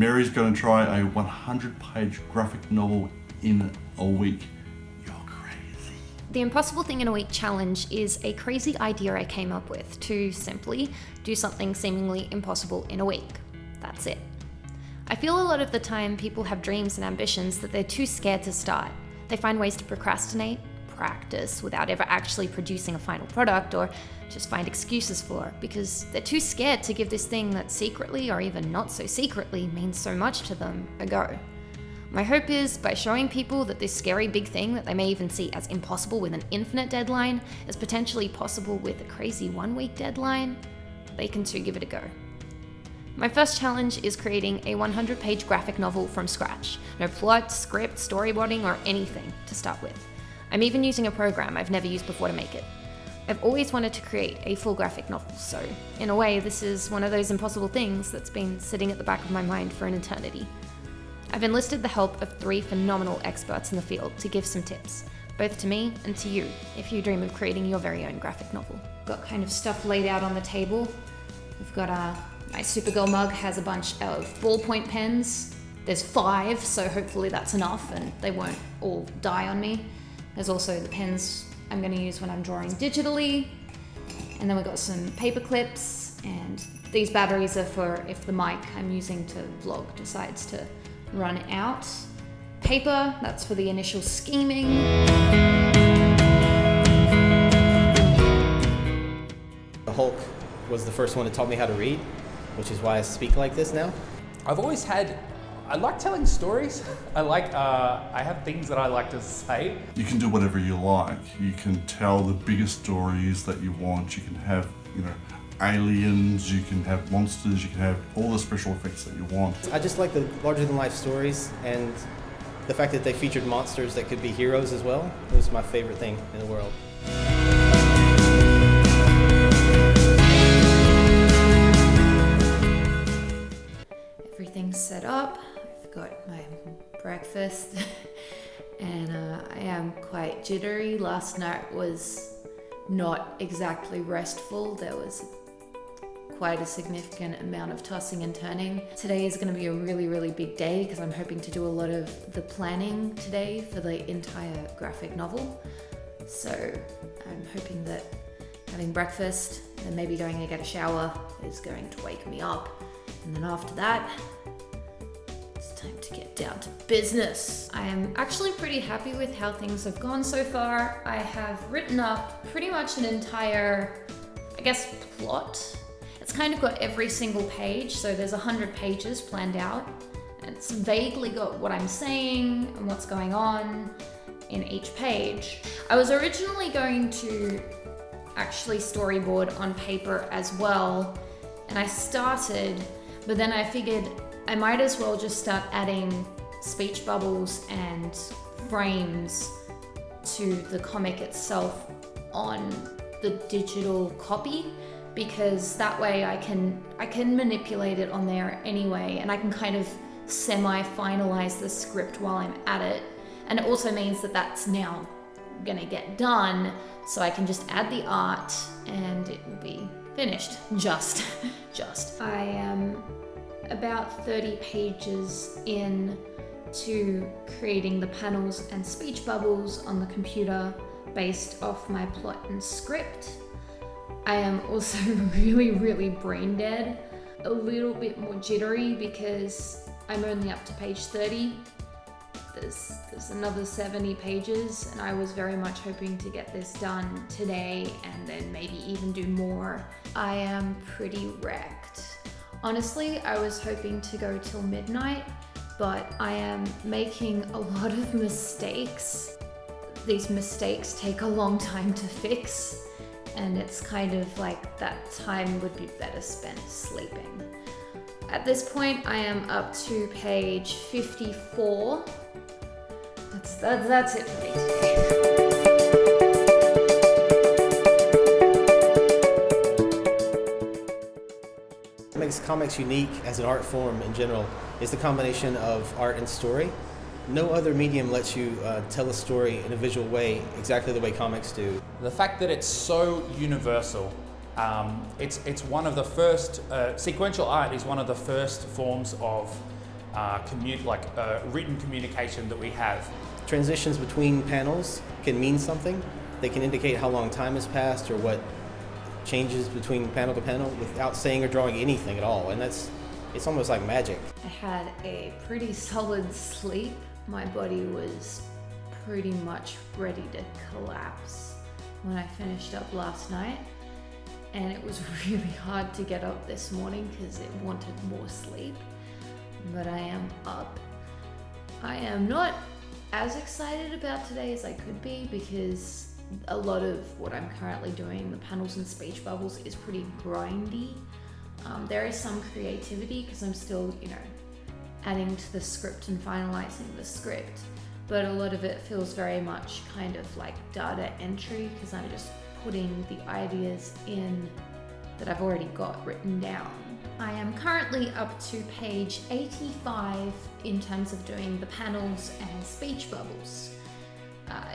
Meri's going to try a 100-page graphic novel in a week. You're crazy. The Impossible Thing in a Week challenge is a crazy idea I came up with to simply do something seemingly impossible in a week. That's it. I feel a lot of the time people have dreams and ambitions that they're too scared to start. They find ways to procrastinate, practice without ever actually producing a final product, or just find excuses for it because they're too scared to give this thing that secretly or even not so secretly means so much to them a go. My hope is by showing people that this scary big thing that they may even see as impossible with an infinite deadline is potentially possible with a crazy 1-week deadline, they can too give it a go. My first challenge is creating a 100-page graphic novel from scratch. No plot, script, storyboarding, or anything to start with. I'm even using a program I've never used before to make it. I've always wanted to create a full graphic novel, so in a way this is one of those impossible things that's been sitting at the back of my mind for an eternity. I've enlisted the help of 3 phenomenal experts in the field to give some tips, both to me and to you, if you dream of creating your very own graphic novel. Got kind of stuff laid out on the table. We've got my Supergirl mug has a bunch of ballpoint pens. There's 5, so hopefully that's enough and they won't all die on me. There's also the pens I'm going to use when I'm drawing digitally. And then we've got some paper clips, and these batteries are for if the mic I'm using to vlog decides to run out. Paper, that's for the initial scheming. The Hulk was the first one that taught me how to read, which is why I speak like this now. I like telling stories. I have things that I like to say. You can do whatever you like. You can tell the biggest stories that you want. You can have, aliens, you can have monsters, you can have all the special effects that you want. I just like the larger-than-life stories, and the fact that they featured monsters that could be heroes as well was my favorite thing in the world. Everything's set up. I've got my breakfast and I am quite jittery. Last night was not exactly restful. There was quite a significant amount of tossing and turning. Today is going to be a really, really big day because I'm hoping to do a lot of the planning today for the entire graphic novel. So I'm hoping that having breakfast and maybe going to get a shower is going to wake me up. And then after that, it's time to get down to business. I am actually pretty happy with how things have gone so far. I have written up pretty much an entire, plot. It's kind of got every single page, so there's 100 pages planned out. And it's vaguely got what I'm saying and what's going on in each page. I was originally going to actually storyboard on paper as well, and I started, but then I figured I might as well just start adding speech bubbles and frames to the comic itself on the digital copy, because that way I can manipulate it on there anyway, and I can kind of semi-finalize the script while I'm at it. And it also means that that's now gonna get done, so I can just add the art and it will be finished. Just. I am about 30 pages in to creating the panels and speech bubbles on the computer based off my plot and script. I am also really, really brain dead, a little bit more jittery because I'm only up to page 30. There's another 70 pages, and I was very much hoping to get this done today and then maybe even do more. I am pretty wrecked. Honestly, I was hoping to go till midnight, but I am making a lot of mistakes. These mistakes take a long time to fix, and it's kind of like that time would be better spent sleeping. At this point, I am up to page 54. That's it for me today. What makes comics unique as an art form in general is the combination of art and story. No other medium lets you tell a story in a visual way exactly the way comics do. The fact that it's so universal, it's one of the first, sequential art is one of the first forms of written communication that we have. Transitions between panels can mean something. They can indicate how long time has passed or what changes between panel to panel without saying or drawing anything at all. And it's almost like magic. I had a pretty solid sleep. My body was pretty much ready to collapse when I finished up last night. And it was really hard to get up this morning because it wanted more sleep. But I am up. I am not as excited about today as I could be because a lot of what I'm currently doing, the panels and speech bubbles, is pretty grindy. There is some creativity because I'm still, adding to the script and finalizing the script, but a lot of it feels very much kind of like data entry because I'm just putting the ideas in that I've already got written down. I am currently up to page 85 in terms of doing the panels and speech bubbles.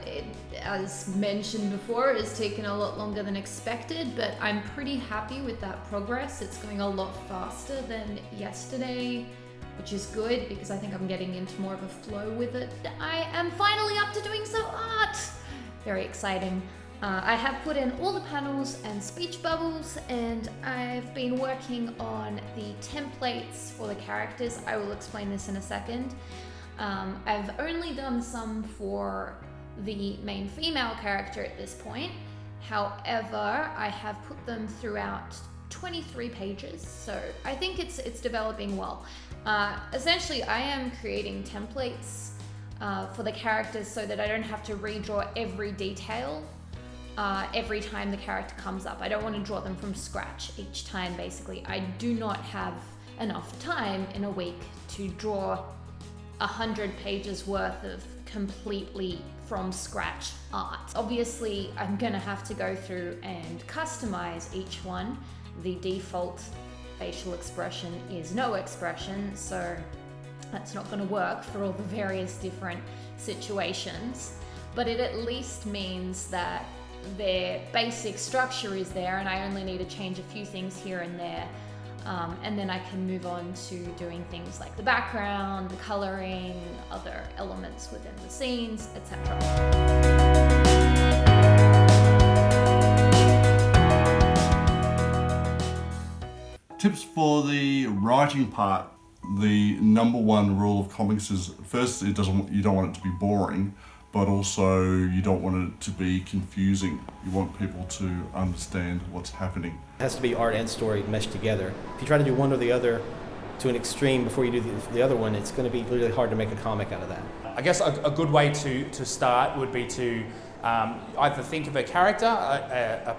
It, as mentioned before, has taken a lot longer than expected, but I'm pretty happy with that progress. It's going a lot faster than yesterday, which is good because I think I'm getting into more of a flow with it. I am finally up to doing some art! Very exciting. I have put in all the panels and speech bubbles, and I've been working on the templates for the characters. I will explain this in a second. I've only done some for the main female character at this point. However, I have put them throughout 23 pages, so I think it's developing well. Essentially, I am creating templates for the characters so that I don't have to redraw every detail every time the character comes up. I don't want to draw them from scratch each time, basically. I do not have enough time in a week to draw 100 pages worth of completely from scratch art. Obviously, I'm gonna have to go through and customize each one. The default facial expression is no expression, so that's not gonna work for all the various different situations, but it at least means that their basic structure is there and I only need to change a few things here and there. And then I can move on to doing things like the background, the coloring, other elements within the scenes, etc. Tips for the writing part. The number one rule of comics is, first, you don't want it to be boring, but also you don't want it to be confusing. You want people to understand what's happening. It has to be art and story meshed together. If you try to do one or the other to an extreme before you do the other one, it's going to be really hard to make a comic out of that. I guess a good way to start would be to either think of a character, a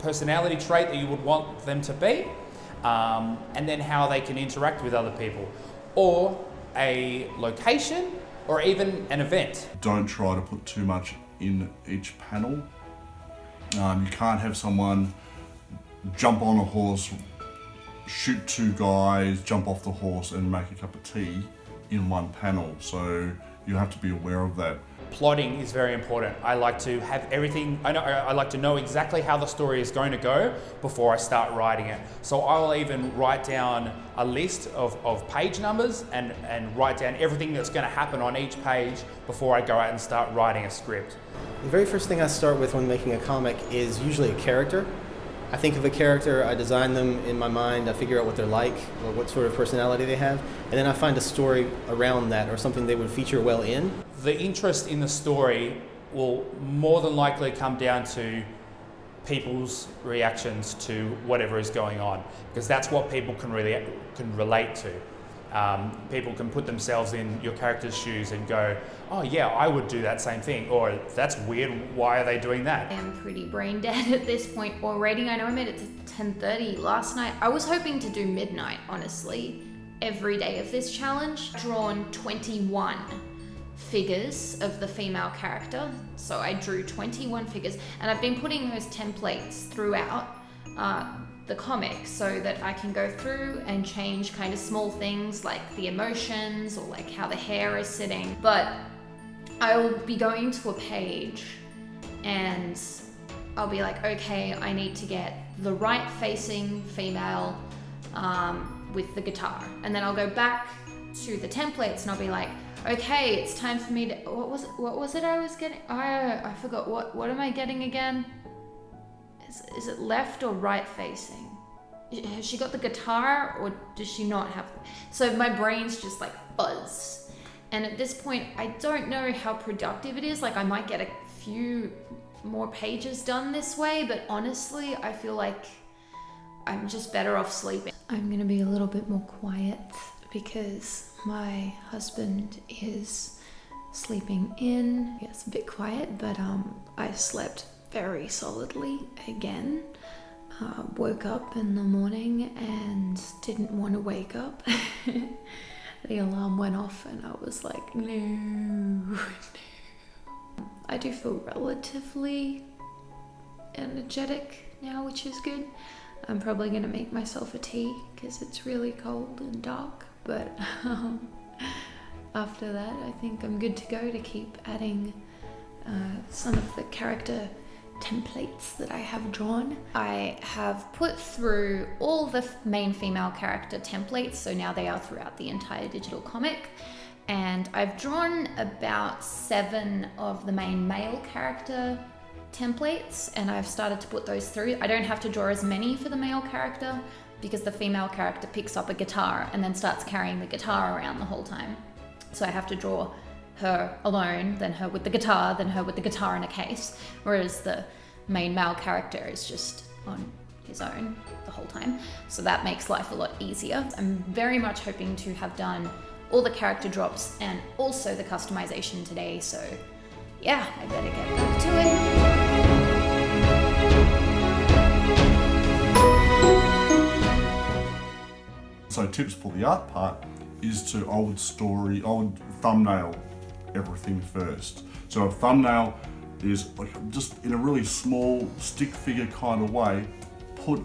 personality trait that you would want them to be, and then how they can interact with other people, or a location, or even an event. Don't try to put too much in each panel. You can't have someone jump on a horse, shoot two guys, jump off the horse and make a cup of tea in one panel. So you have to be aware of that. Plotting is very important. I like to have everything, I like to know exactly how the story is going to go before I start writing it. So I'll even write down a list of page numbers and write down everything that's going to happen on each page before I go out and start writing a script. The very first thing I start with when making a comic is usually a character. I think of a character, I design them in my mind, I figure out what they're like, or what sort of personality they have, and then I find a story around that or something they would feature well in. The interest in the story will more than likely come down to people's reactions to whatever is going on, because that's what people can relate to. People can put themselves in your character's shoes and go, oh yeah, I would do that same thing, or that's weird, why are they doing that? I am pretty brain dead at this point already. I know I made it to 10:30 last night. I was hoping to do midnight, honestly, every day of this challenge. Drawn 21 figures of the female character, so I drew 21 figures, and I've been putting those templates throughout the comic so that I can go through and change kind of small things like the emotions or like how the hair is sitting. But I will be going to a page and I'll be like, okay, I need to get the right facing female with the guitar. And then I'll go back to the templates and I'll be like, okay, it's time for me to, what was it I was getting? I forgot, what am I getting again? Is it left or right facing? Has she got the guitar or does she not have? So my brain's just like fuzz. And at this point, I don't know how productive it is. Like I might get a few more pages done this way, but honestly, I feel like I'm just better off sleeping. I'm gonna be a little bit more quiet because my husband is sleeping in. Yeah, it's a bit quiet, but I slept very solidly again. Woke up in the morning and didn't want to wake up. The alarm went off and I was like, no. I do feel relatively energetic now, which is good. I'm probably going to make myself a tea because it's really cold and dark, but after that I think I'm good to go to keep adding some of the character templates that I have drawn. I have put through all the main female character templates, so now they are throughout the entire digital comic, and I've drawn about 7 of the main male character templates, and I've started to put those through. I don't have to draw as many for the male character because the female character picks up a guitar and then starts carrying the guitar around the whole time. So I have to draw her alone, then her with the guitar, then her with the guitar in a case, whereas the main male character is just on his own the whole time. So that makes life a lot easier. I'm very much hoping to have done all the character drops and also the customization today, so yeah, I better get back to it. So tips for the art part is to I would thumbnail everything first. So a thumbnail is like just in a really small stick figure kind of way, put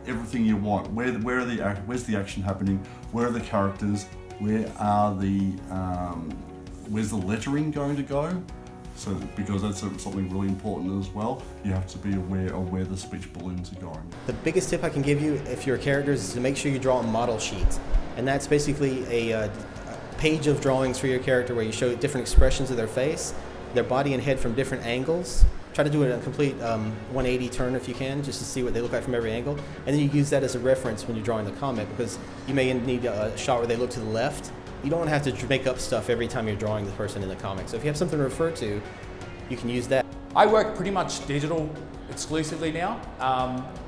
everything you want. Where's the action happening? Where are the characters? Where's the lettering going to go? So because that's something really important as well, you have to be aware of where the speech balloons are going. The biggest tip I can give you if you're characters is to make sure you draw a model sheet. And that's basically a page of drawings for your character where you show different expressions of their face, their body and head from different angles. Try to do a complete 180 turn if you can, just to see what they look like from every angle. And then you use that as a reference when you're drawing the comic, because you may need a shot where they look to the left. You don't have to make up stuff every time you're drawing the person in the comic. So if you have something to refer to, you can use that. I work pretty much digital exclusively now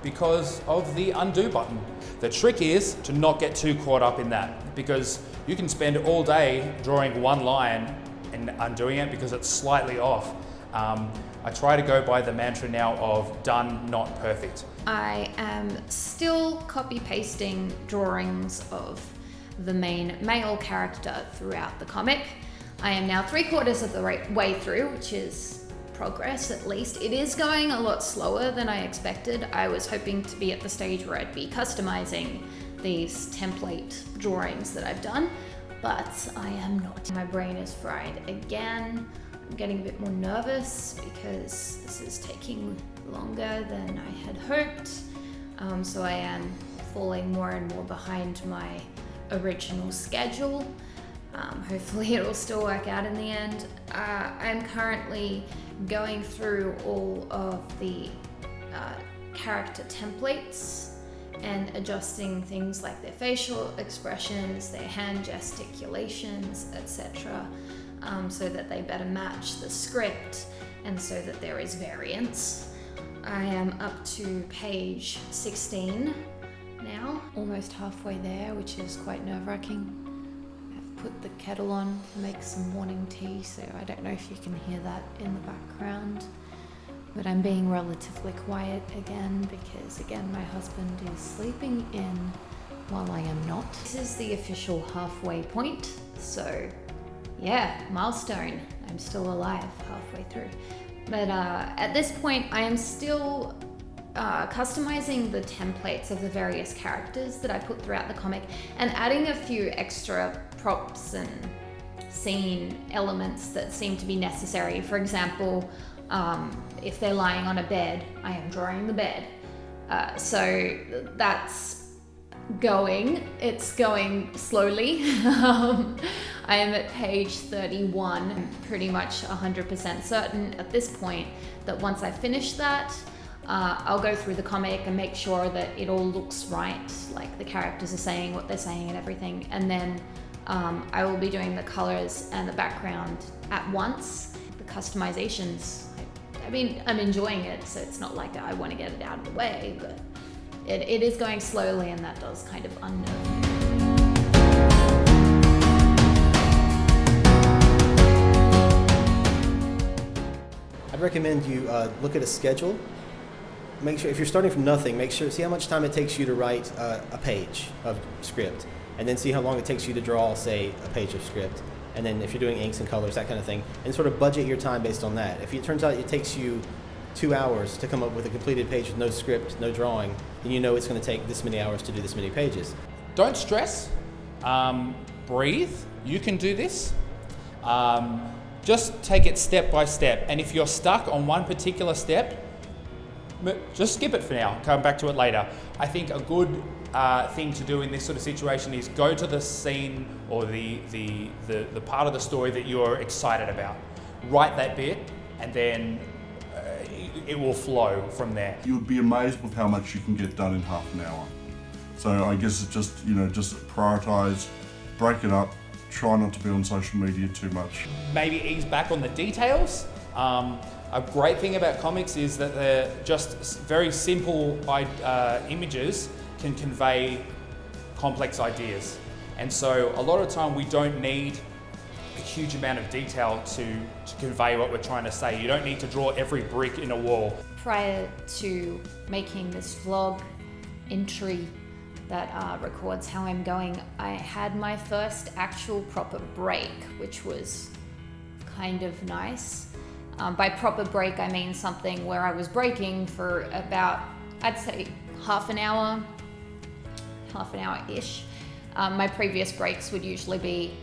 because of the undo button. The trick is to not get too caught up in that, because you can spend all day drawing one line and undoing it because it's slightly off. I try to go by the mantra now of done, not perfect. I am still copy pasting drawings of the main male character throughout the comic. I am now 3/4 of the way through, which is progress at least. It is going a lot slower than I expected. I was hoping to be at the stage where I'd be customizing these template drawings that I've done, but I am not. My brain is fried again. I'm getting a bit more nervous because this is taking longer than I had hoped. So I am falling more and more behind my original schedule. Hopefully it'll still work out in the end. I'm currently going through all of the character templates and adjusting things like their facial expressions, their hand gesticulations, etc. So that they better match the script and so that there is variance. I am up to page 16 now, almost halfway there, which is quite nerve-wracking. I've put the kettle on to make some morning tea, so I don't know if you can hear that in the background. But I'm being relatively quiet again because, again, my husband is sleeping in while I am not. This is the official halfway point, so yeah, milestone. I'm still alive halfway through. But at this point, I am still customizing the templates of the various characters that I put throughout the comic and adding a few extra props and scene elements that seem to be necessary. For example, if they're lying on a bed, I am drawing the bed. So that's going. It's going slowly. I am at page 31. I'm pretty much 100% certain at this point that once I finish that, I'll go through the comic and make sure that it all looks right, like the characters are saying what they're saying and everything. And then I will be doing the colors and the background at once. The customizations, I mean, I'm enjoying it, so it's not like I want to get it out of the way, but it is going slowly, and that does kind of unnerve me. I'd recommend you look at a schedule. Make sure, if you're starting from nothing, see how much time it takes you to write a page of script, and then see how long it takes you to draw, say, a page of script. And then if you're doing inks and colors, that kind of thing, and sort of budget your time based on that. If it turns out it takes you 2 hours to come up with a completed page with no script, no drawing, then you know it's going to take this many hours to do this many pages. Don't stress. Breathe. You can do this. Just take it step by step. And if you're stuck on one particular step, just skip it for now. Come back to it later. I think a good thing to do in this sort of situation is go to the scene or the part of the story that you're excited about. Write that bit, and then it will flow from there. You would be amazed with how much you can get done in half an hour. So I guess it's just, just prioritize, break it up, try not to be on social media too much. Maybe ease back on the details. A great thing about comics is that they're just very simple images can convey complex ideas. And so a lot of the time we don't need a huge amount of detail to convey what we're trying to say. You don't need to draw every brick in a wall. Prior to making this vlog entry that records how I'm going, I had my first actual proper break, which was kind of nice. By proper break, I mean something where I was breaking for about, I'd say, half an hour-ish. My previous breaks would usually be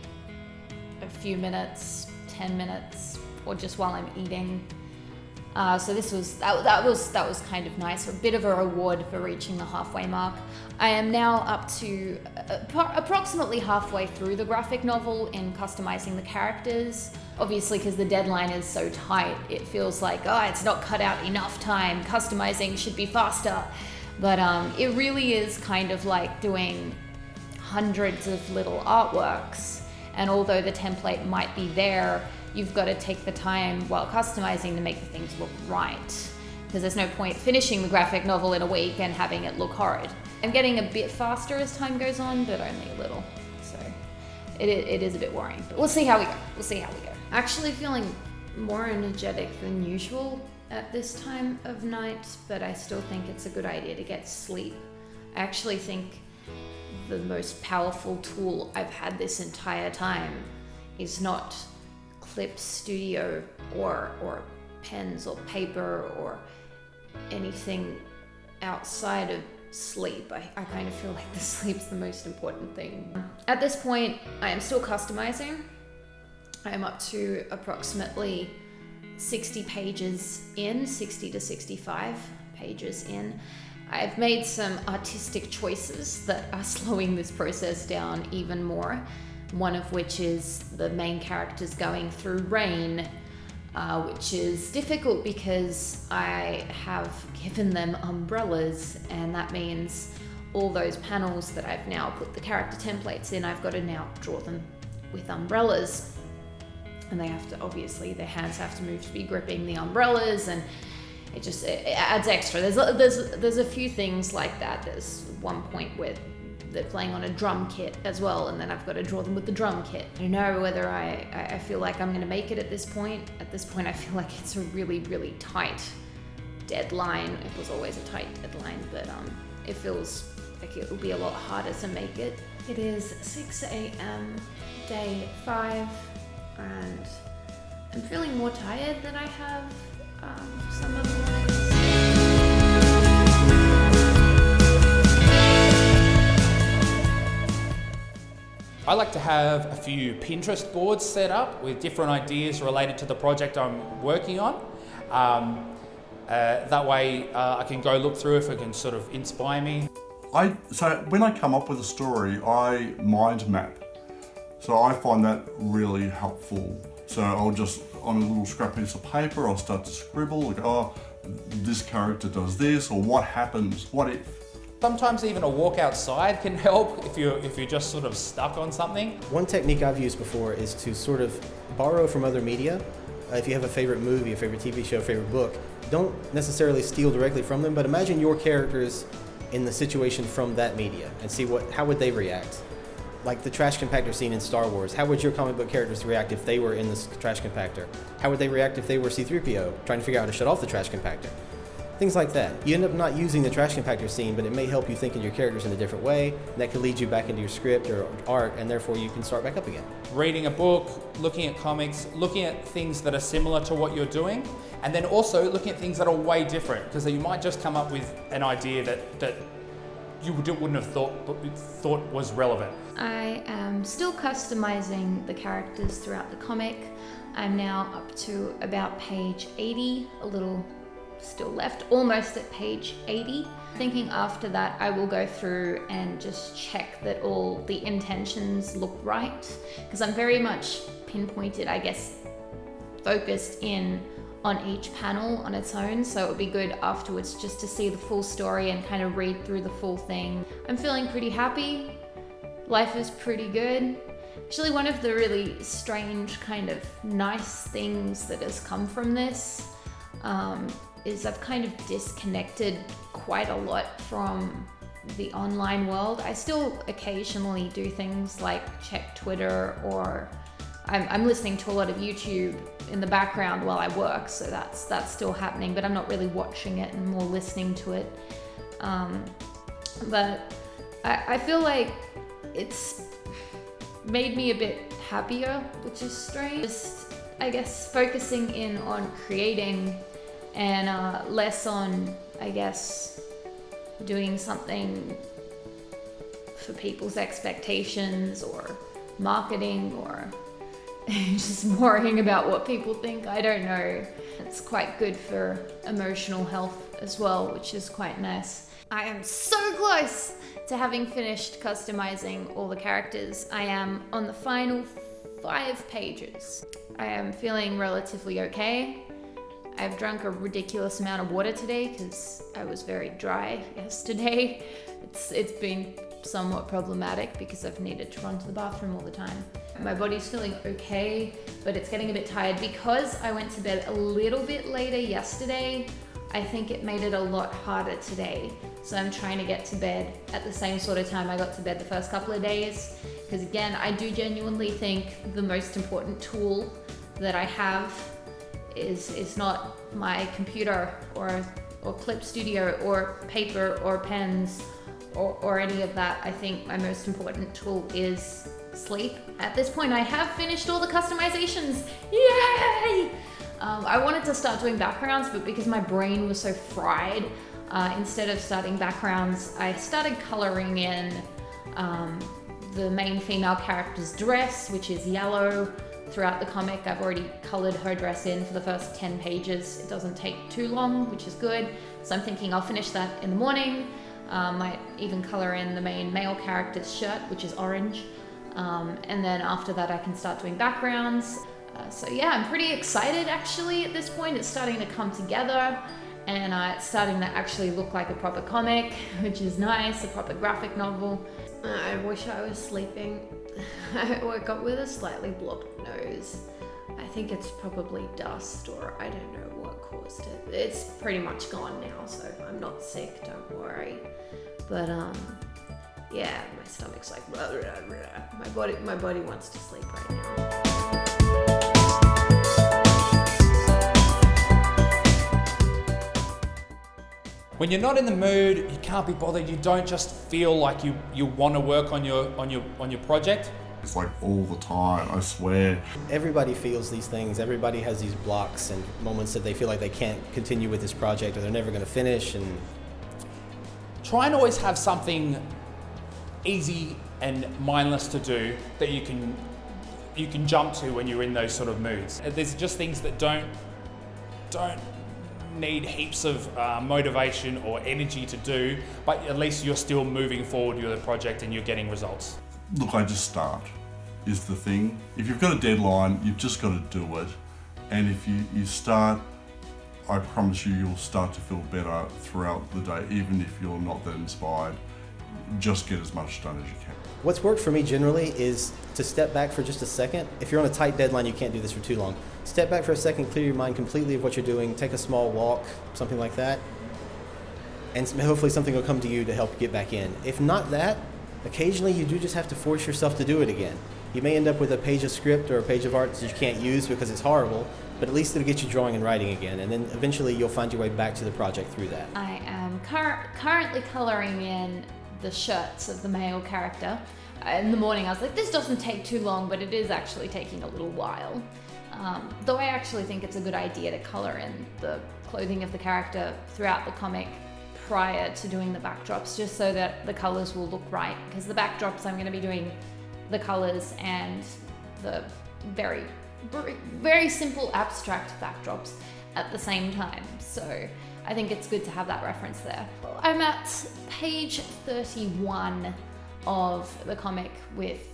a few minutes, 10 minutes, or just while I'm eating. So that was kind of nice, a bit of a reward for reaching the halfway mark. I am now up to approximately halfway through the graphic novel in customizing the characters. Obviously, because the deadline is so tight, it feels like, it's not cut out enough time. Customizing should be faster. But it really is kind of like doing hundreds of little artworks. And although the template might be there, you've got to take the time while customizing to make the things look right. Because there's no point finishing the graphic novel in a week and having it look horrid. I'm getting a bit faster as time goes on, but only a little. So it is a bit worrying, but we'll see how we go. Actually feeling more energetic than usual at this time of night, but I still think it's a good idea to get sleep. I actually think the most powerful tool I've had this entire time is not Clip Studio or pens or paper or anything outside of sleep. I kind of feel like the sleep's the most important thing. At this point, I am still customizing. I am up to approximately 60 pages in, 60 to 65 pages in. I've made some artistic choices that are slowing this process down even more. One of which is the main characters going through rain, which is difficult because I have given them umbrellas, and that means all those panels that I've now put the character templates in, I've got to now draw them with umbrellas. And they have to, obviously, their hands have to move to be gripping the umbrellas, and it adds extra. There's a few things like that. There's one point where they're playing on a drum kit as well, and then I've got to draw them with the drum kit. I don't know whether I feel like I'm going to make it at this point. At this point, I feel like it's a really, really tight deadline. It was always a tight deadline, but it feels like it will be a lot harder to make it. It is 6 a.m. day 5, and I'm feeling more tired than I have some other nights. I like to have a few Pinterest boards set up with different ideas related to the project I'm working on. That way I can go look through if it can sort of inspire me. So when I come up with a story, I mind map. So I find that really helpful. So I'll just, on a little scrap piece of paper, I'll start to scribble, like, oh, this character does this, or what happens, what if? Sometimes even a walk outside can help if you're just sort of stuck on something. One technique I've used before is to sort of borrow from other media. If you have a favorite movie, a favorite TV show, a favorite book, don't necessarily steal directly from them, but imagine your characters in the situation from that media and see how would they react. Like the trash compactor scene in Star Wars, how would your comic book characters react if they were in this trash compactor? How would they react if they were C-3PO trying to figure out how to shut off the trash compactor? Things like that. You end up not using the trash compactor scene, but it may help you think of your characters in a different way, and that could lead you back into your script or art, and therefore you can start back up again. Reading a book, looking at comics, looking at things that are similar to what you're doing, and then also looking at things that are way different, because you might just come up with an idea that you wouldn't have thought was relevant. I am still customizing the characters throughout the comic. I'm now up to about page 80, a little still left, almost at page 80. Thinking after that I will go through and just check that all the intentions look right, because I'm very much pinpointed, I guess, focused in on each panel on its own, so it would be good afterwards just to see the full story and kind of read through the full thing. I'm feeling pretty happy. Life is pretty good. Actually, one of the really strange kind of nice things that has come from this is I've kind of disconnected quite a lot from the online world. I still occasionally do things like check Twitter, or I'm listening to a lot of YouTube in the background while I work, so that's still happening, but I'm not really watching it and more listening to it. But I feel like it's made me a bit happier, which is strange. Just, I guess, focusing in on creating and less on, I guess, doing something for people's expectations or marketing or just worrying about what people think. I don't know. It's quite good for emotional health as well, which is quite nice. I am so close to having finished customizing all the characters. I am on the final 5 pages. I am feeling relatively okay. I've drunk a ridiculous amount of water today because I was very dry yesterday. It's been somewhat problematic because I've needed to run to the bathroom all the time. My body's feeling okay, but it's getting a bit tired because I went to bed a little bit later yesterday. I think it made it a lot harder today. So I'm trying to get to bed at the same sort of time I got to bed the first couple of days. Because again, I do genuinely think the most important tool that I have is not my computer or Clip Studio or paper or pens or any of that. I think my most important tool is sleep. At this point, I have finished all the customizations. Yay! I wanted to start doing backgrounds, but because my brain was so fried, instead of starting backgrounds, I started coloring in the main female character's dress, which is yellow. Throughout the comic, I've already colored her dress in for the first 10 pages. It doesn't take too long, which is good. So I'm thinking I'll finish that in the morning. Might even color in the main male character's shirt, which is orange. And then after that, I can start doing backgrounds. So yeah, I'm pretty excited actually at this point. It's starting to come together and it's starting to actually look like a proper comic, which is nice, a proper graphic novel. I wish I was sleeping. I woke up with a slightly blocked nose. I think it's probably dust or I don't know what caused it. It's pretty much gone now, so I'm not sick, don't worry. But yeah, my stomach's like blah, blah, blah. My body wants to sleep right now. When you're not in the mood, you can't be bothered, you don't just feel like you want to work on your project. It's like all the time, I swear. Everybody feels these things. Everybody has these blocks and moments that they feel like they can't continue with this project or they're never going to finish. And try and always have something easy and mindless to do that you can jump to when you're in those sort of moods. There's just things that don't need heaps of motivation or energy to do, but at least you're still moving forward with the project and you're getting results? Look, I just start is the thing. If you've got a deadline, you've just got to do it. And if you start, I promise you'll start to feel better throughout the day, even if you're not that inspired. Just get as much done as you can. What's worked for me generally is to step back for just a second. If you're on a tight deadline, you can't do this for too long. Step back for a second, clear your mind completely of what you're doing, take a small walk, something like that, and hopefully something will come to you to help get back in. If not that, occasionally you do just have to force yourself to do it again. You may end up with a page of script or a page of art that you can't use because it's horrible, but at least it'll get you drawing and writing again, and then eventually you'll find your way back to the project through that. I am currently colouring in the shirts of the male character. In the morning I was like, this doesn't take too long, but it is actually taking a little while. Though I actually think it's a good idea to colour in the clothing of the character throughout the comic prior to doing the backdrops, just so that the colours will look right, because the backdrops I'm going to be doing the colours and the very, very simple abstract backdrops at the same time. So I think it's good to have that reference there. I'm at page 31 of the comic with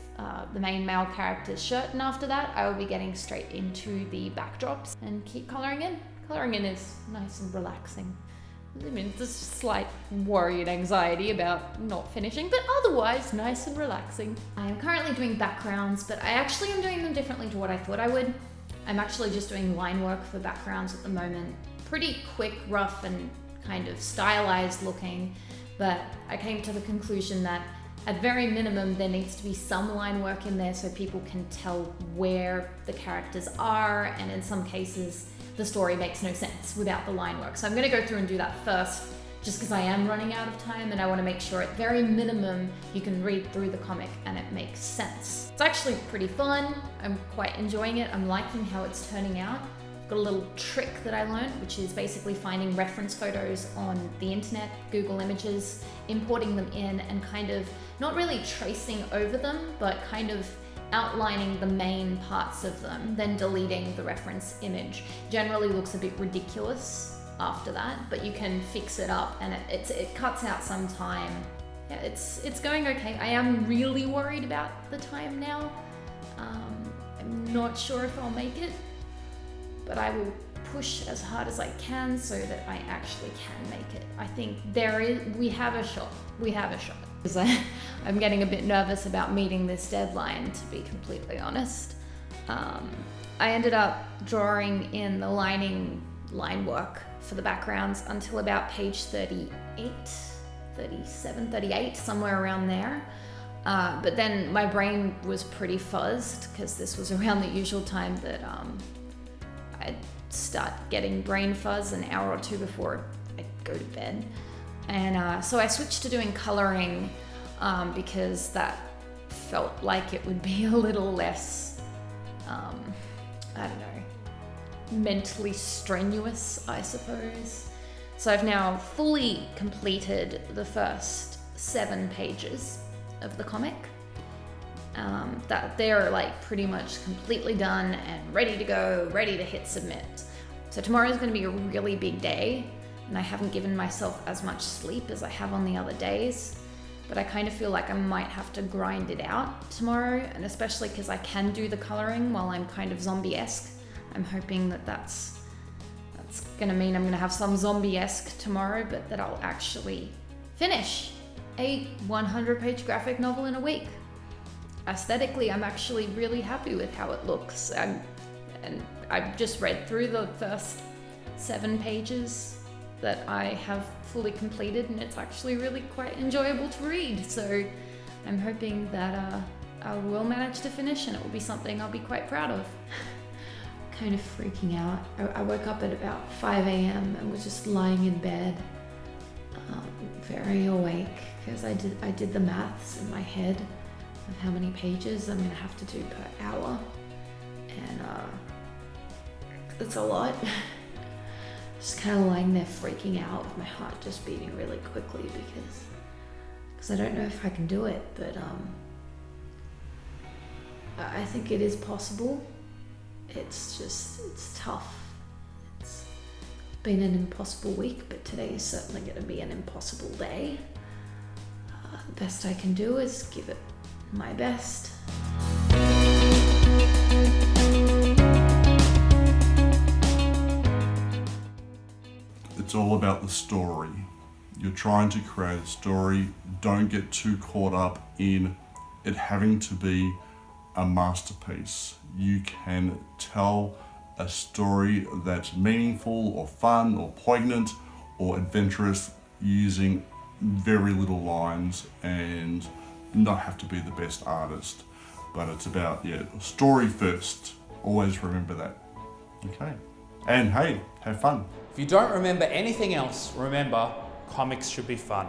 the main male character's shirt, and after that I will be getting straight into the backdrops and keep colouring in. Colouring in is nice and relaxing. I mean, there's a slight worry and anxiety about not finishing, but otherwise nice and relaxing. I am currently doing backgrounds, but I actually am doing them differently to what I thought I would. I'm actually just doing line work for backgrounds at the moment. Pretty quick, rough, and kind of stylized looking, but I came to the conclusion that at very minimum there needs to be some line work in there so people can tell where the characters are, and in some cases the story makes no sense without the line work. So I'm going to go through and do that first, just because I am running out of time and I want to make sure at very minimum you can read through the comic and it makes sense. It's actually pretty fun. I'm quite enjoying it. I'm liking how it's turning out. I've got a little trick that I learned, which is basically finding reference photos on the internet, Google Images, importing them in and kind of not really tracing over them, but kind of outlining the main parts of them, then deleting the reference image. Generally looks a bit ridiculous after that, but you can fix it up and it cuts out some time. Yeah, it's going okay. I am really worried about the time now. I'm not sure if I'll make it, but I will push as hard as I can so that I actually can make it. I think we have a shot. We have a shot. Because I'm getting a bit nervous about meeting this deadline, to be completely honest. I ended up drawing in the line work for the backgrounds until about page 38, 37, 38, somewhere around there. But then my brain was pretty fuzzed because this was around the usual time that I'd start getting brain fuzz an hour or two before I'd go to bed. And so I switched to doing coloring because that felt like it would be a little less, I don't know, mentally strenuous, I suppose. So I've now fully completed the first 7 pages of the comic. That they're like pretty much completely done and ready to go, ready to hit submit. So tomorrow is going to be a really big day, and I haven't given myself as much sleep as I have on the other days, but I kind of feel like I might have to grind it out tomorrow, and especially because I can do the coloring while I'm kind of zombie-esque. I'm hoping that that's going to mean I'm going to have some zombie-esque tomorrow, but that I'll actually finish a 100-page graphic novel in a week. Aesthetically, I'm actually really happy with how it looks. And I've just read through the first 7 pages that I have fully completed, and it's actually really quite enjoyable to read. So I'm hoping that I will manage to finish, and it will be something I'll be quite proud of. Kind of freaking out. I woke up at about 5 a.m. and was just lying in bed, very awake, because I did the maths in my head of how many pages I'm going to have to do per hour, and it's a lot. Just kind of lying there freaking out with my heart just beating really quickly because I don't know if I can do it, but I think it is possible. It's tough. It's been an impossible week, but today is certainly going to be an impossible day. The best I can do is give it my best. It's all about the story. You're trying to create a story. Don't get too caught up in it having to be a masterpiece. You can tell a story that's meaningful or fun or poignant or adventurous using very little lines and not have to be the best artist. But it's about, story first. Always remember that. Okay. And hey, have fun. If you don't remember anything else, remember, comics should be fun.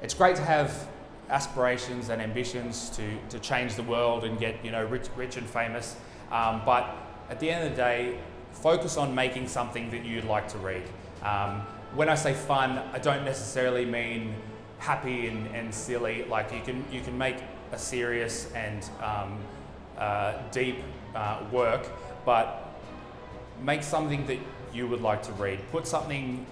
It's great to have aspirations and ambitions to change the world and get rich and famous, but at the end of the day, focus on making something that you'd like to read. When I say fun, I don't necessarily mean happy and silly. Like you can make a serious and deep work, but make something that you would like to read. Put something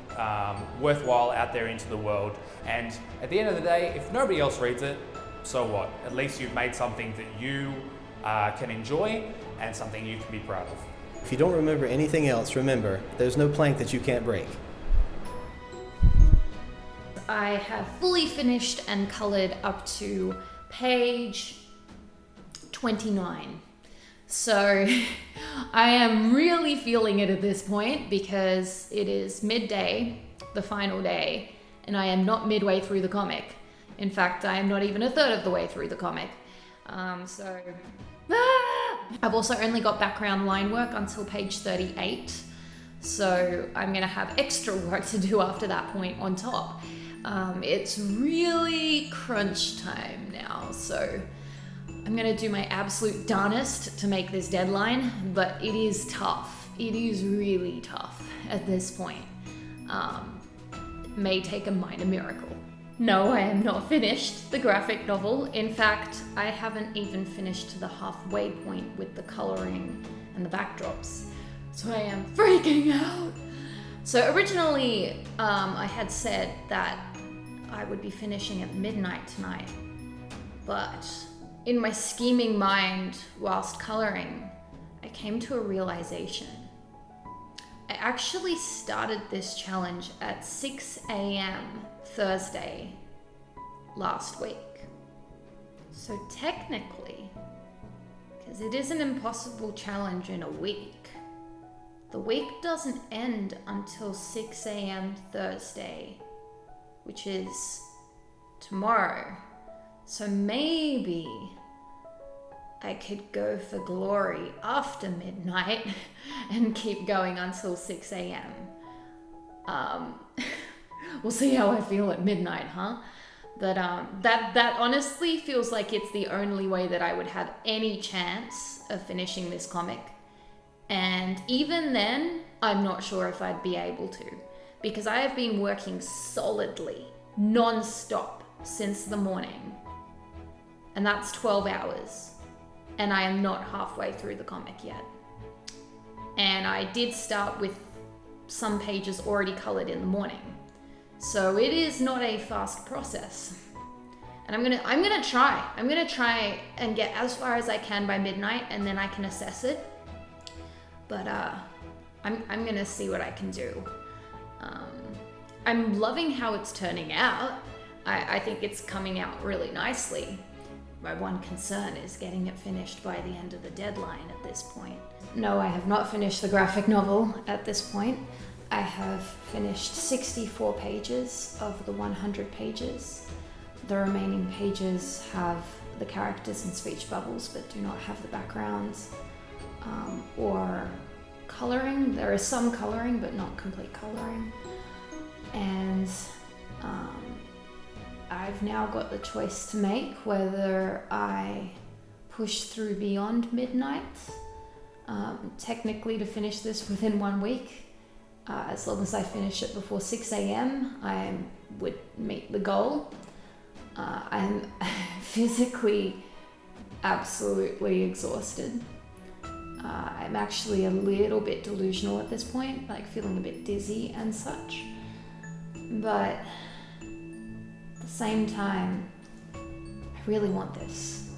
worthwhile out there into the world, and at the end of the day, if nobody else reads it, so what? At least you've made something that you can enjoy and something you can be proud of. If you don't remember anything else, remember, there's no plank that you can't break. I have fully finished and colored up to page 29. So I am really feeling it at this point because it is midday, the final day, and I am not midway through the comic. In fact, I am not even a third of the way through the comic. I've also only got background line work until page 38. So I'm gonna have extra work to do after that point on top. It's really crunch time now, so I'm gonna do my absolute darnest to make this deadline, but it is tough. It is really tough at this point. It may take a minor miracle. No, I am not finished the graphic novel. In fact, I haven't even finished to the halfway point with the coloring and the backdrops. So I am freaking out. So originally, I had said that I would be finishing at midnight tonight, but in my scheming mind whilst coloring, I came to a realization. I actually started this challenge at 6 a.m. Thursday last week. So technically, because it is an impossible challenge in a week, the week doesn't end until 6 a.m. Thursday, which is tomorrow. So maybe I could go for glory after midnight and keep going until 6 a.m. We'll see how I feel at midnight, huh? But that honestly feels like it's the only way that I would have any chance of finishing this comic. And even then, I'm not sure if I'd be able to, because I have been working solidly, non-stop since the morning. And that's 12 hours. And I am not halfway through the comic yet. And I did start with some pages already colored in the morning. So it is not a fast process. And I'm gonna try. I'm gonna try and get as far as I can by midnight, and then I can assess it. But I'm gonna see what I can do. I'm loving how it's turning out. I think it's coming out really nicely. My one concern is getting it finished by the end of the deadline at this point. No, I have not finished the graphic novel at this point. I have finished 64 pages of the 100 pages. The remaining pages have the characters and speech bubbles, but do not have the backgrounds or coloring. There is some coloring, but not complete coloring. And I've now got the choice to make whether I push through beyond midnight, technically to finish this within 1 week. As long as I finish it before 6 a.m., I would meet the goal. I'm physically absolutely exhausted. I'm actually a little bit delusional at this point, like feeling a bit dizzy and such. But at the same time, I really want this.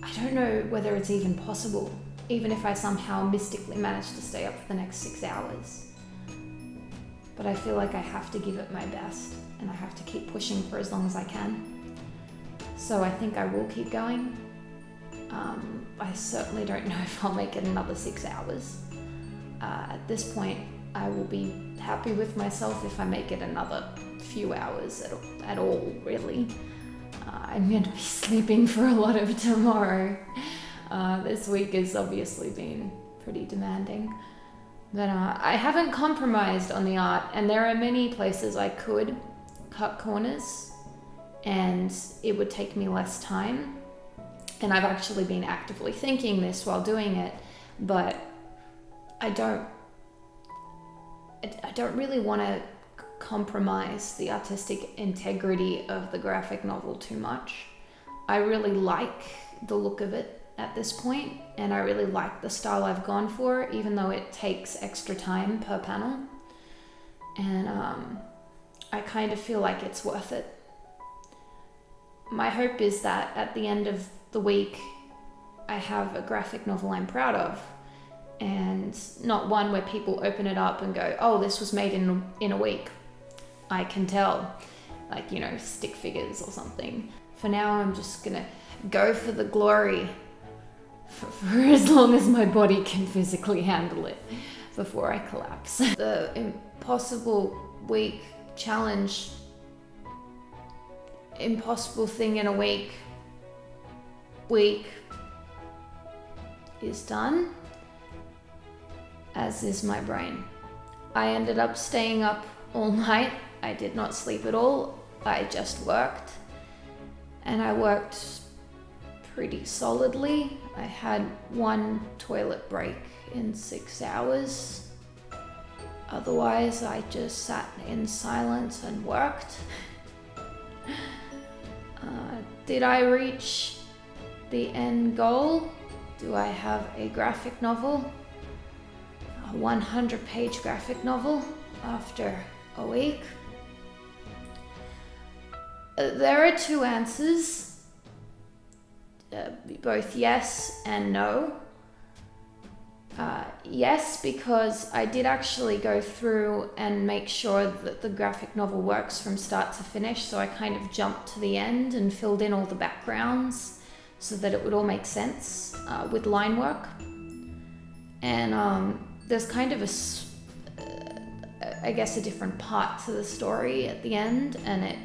I don't know whether it's even possible, even if I somehow mystically manage to stay up for the next 6 hours. But I feel like I have to give it my best, and I have to keep pushing for as long as I can. So I think I will keep going. I certainly don't know if I'll make it another 6 hours. At this point, I will be happy with myself if I make it another few hours at all, really. I'm going to be sleeping for a lot of tomorrow. This week has obviously been pretty demanding. But I haven't compromised on the art, and there are many places I could cut corners, and it would take me less time. And I've actually been actively thinking this while doing it, but I don't really want to compromise the artistic integrity of the graphic novel too much. I really like the look of it at this point, and I really like the style I've gone for, even though it takes extra time per panel. And I kind of feel like it's worth it. My hope is that at the end of the week, I have a graphic novel I'm proud of, and not one where people open it up and go, oh, this was made in a week. I can tell, like, you know, stick figures or something. For now, I'm just gonna go for the glory for as long as my body can physically handle it before I collapse. The impossible week challenge, impossible thing in a week is done, as is my brain. I ended up staying up all night. I did not sleep at all. I just worked, and I worked pretty solidly. I had one toilet break in 6 hours. Otherwise, I just sat in silence and worked. Did I reach the end goal? Do I have a graphic novel? A 100-page graphic novel after a week? There are two answers, both yes and no. Yes, because I did actually go through and make sure that the graphic novel works from start to finish, so I kind of jumped to the end and filled in all the backgrounds so that it would all make sense with line work. And there's kind of I guess a different part to the story at the end, and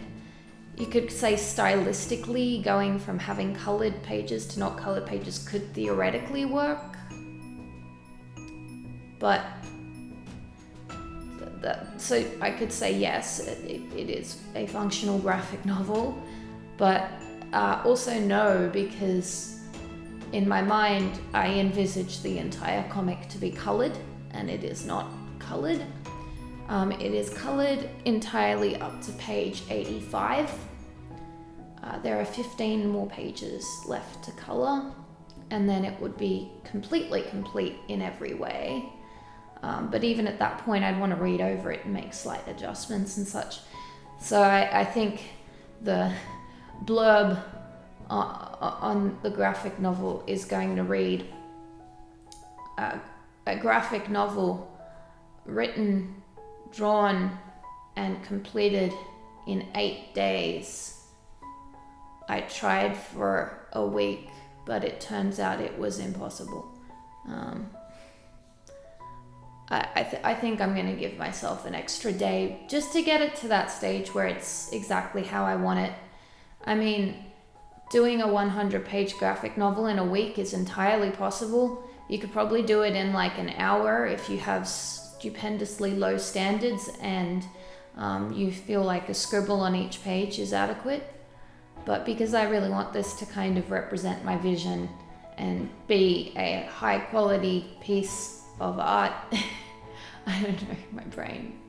you could say stylistically going from having colored pages to not colored pages could theoretically work. But so I could say yes, it is a functional graphic novel, but also no, because in my mind I envisage the entire comic to be colored, and it is not colored. It is colored entirely up to page 85. There are 15 more pages left to color, and then it would be completely complete in every way. But even at that point, I'd want to read over it and make slight adjustments and such. So I think the blurb on the graphic novel is going to read, a graphic novel written, drawn, and completed in 8 days. I tried for a week, but it turns out it was impossible. I think I'm going to give myself an extra day just to get it to that stage where it's exactly how I want it. I mean, doing a 100-page graphic novel in a week is entirely possible. You could probably do it in like an hour if you have stupendously low standards and you feel like a scribble on each page is adequate. But because I really want this to kind of represent my vision and be a high-quality piece of art, I don't know, my brain.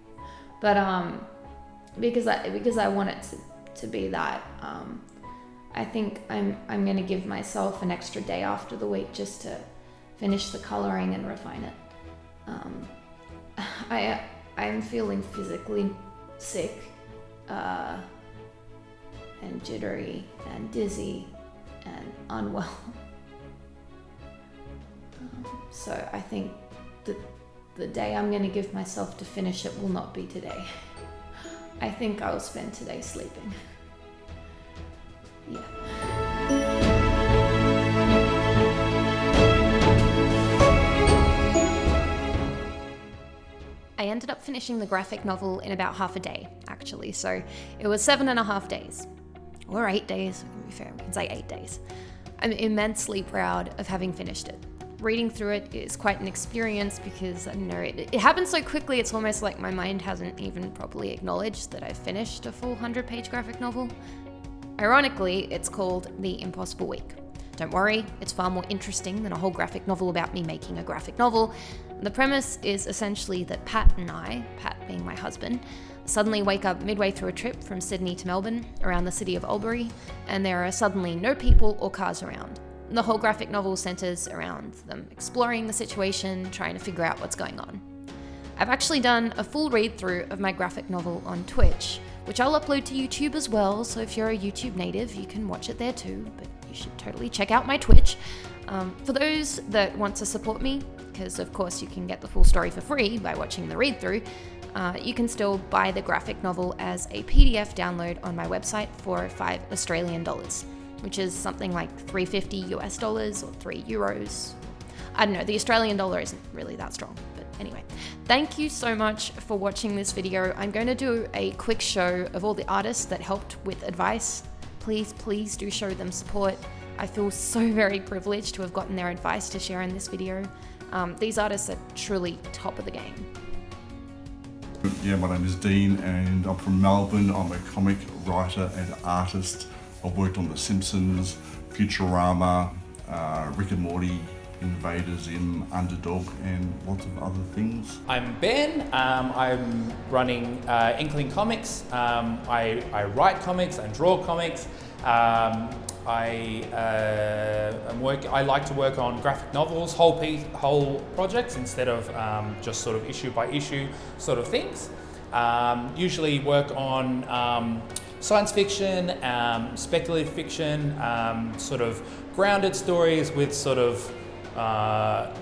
But because I want it to be that, I think I'm gonna give myself an extra day after the week just to finish the coloring and refine it. I'm feeling physically sick and jittery and dizzy and unwell. So I think the day I'm going to give myself to finish it will not be today. I think I'll spend today sleeping. Yeah. I ended up finishing the graphic novel in about half a day, actually, so it was 7.5 days. Or 8 days, to be fair, we can say 8 days. I'm immensely proud of having finished it. Reading through it is quite an experience because, I don't know, it happens so quickly, it's almost like my mind hasn't even properly acknowledged that I've finished a full 100-page graphic novel. Ironically, it's called The Impossible Week. Don't worry, it's far more interesting than a whole graphic novel about me making a graphic novel. The premise is essentially that Pat and I, Pat being my husband, suddenly wake up midway through a trip from Sydney to Melbourne around the city of Albury, and there are suddenly no people or cars around. The whole graphic novel centers around them exploring the situation, trying to figure out what's going on. I've actually done a full read-through of my graphic novel on Twitch, which I'll upload to YouTube as well, so if you're a YouTube native, you can watch it there too, but you should totally check out my Twitch. For those that want to support me, because of course you can get the full story for free by watching the read-through, you can still buy the graphic novel as a PDF download on my website for $5 Australian, which is something like $3.50 US or €3. I don't know, the Australian dollar isn't really that strong, but anyway. Thank you so much for watching this video. I'm going to do a quick show of all the artists that helped with advice. Please do show them support. I feel so very privileged to have gotten their advice to share in this video. These artists are truly top of the game. Yeah, my name is Dean and I'm from Melbourne. I'm a comic writer and artist. I've worked on The Simpsons, Futurama, Rick and Morty, Invader Zim, Underdog, and lots of other things. I'm Ben. I'm running Inkling Comics. I write comics and draw comics. I like to work on graphic novels, whole projects instead of just sort of issue by issue sort of things. Usually work on science fiction, speculative fiction, sort of grounded stories with sort of out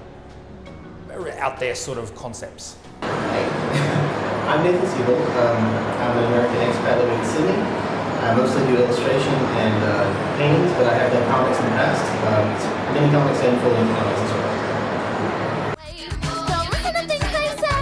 there sort of concepts. Hey, I'm Nathan Seabolt. I'm an American expat living in Sydney. I mostly do illustration and paintings, but I have done comics in the past. Mini comics and full-length comics as well. Don't listen to things they say.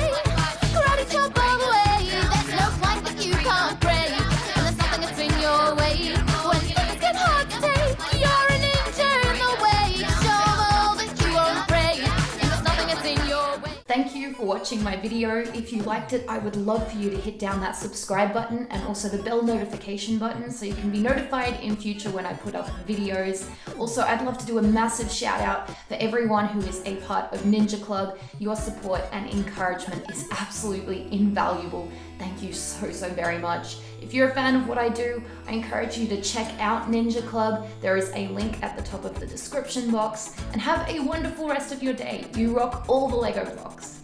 Karate chop all the way. There's no fight that you can't break. And there's nothing that's in your way. When things get hard to take, you're an ninja in the way. Show all that you won't break. And there's nothing that's in your way. Thank you for watching my video. If you liked it, I would love for you to hit down that subscribe button and also the bell notification button so you can be notified in future when I put up videos. Also, I'd love to do a massive shout out for everyone who is a part of Ninja Club. Your support and encouragement is absolutely invaluable. Thank you so very much. If you're a fan of what I do, I encourage you to check out Ninja Club. There is a link at the top of the description box, and have a wonderful rest of your day. You rock all the Lego blocks.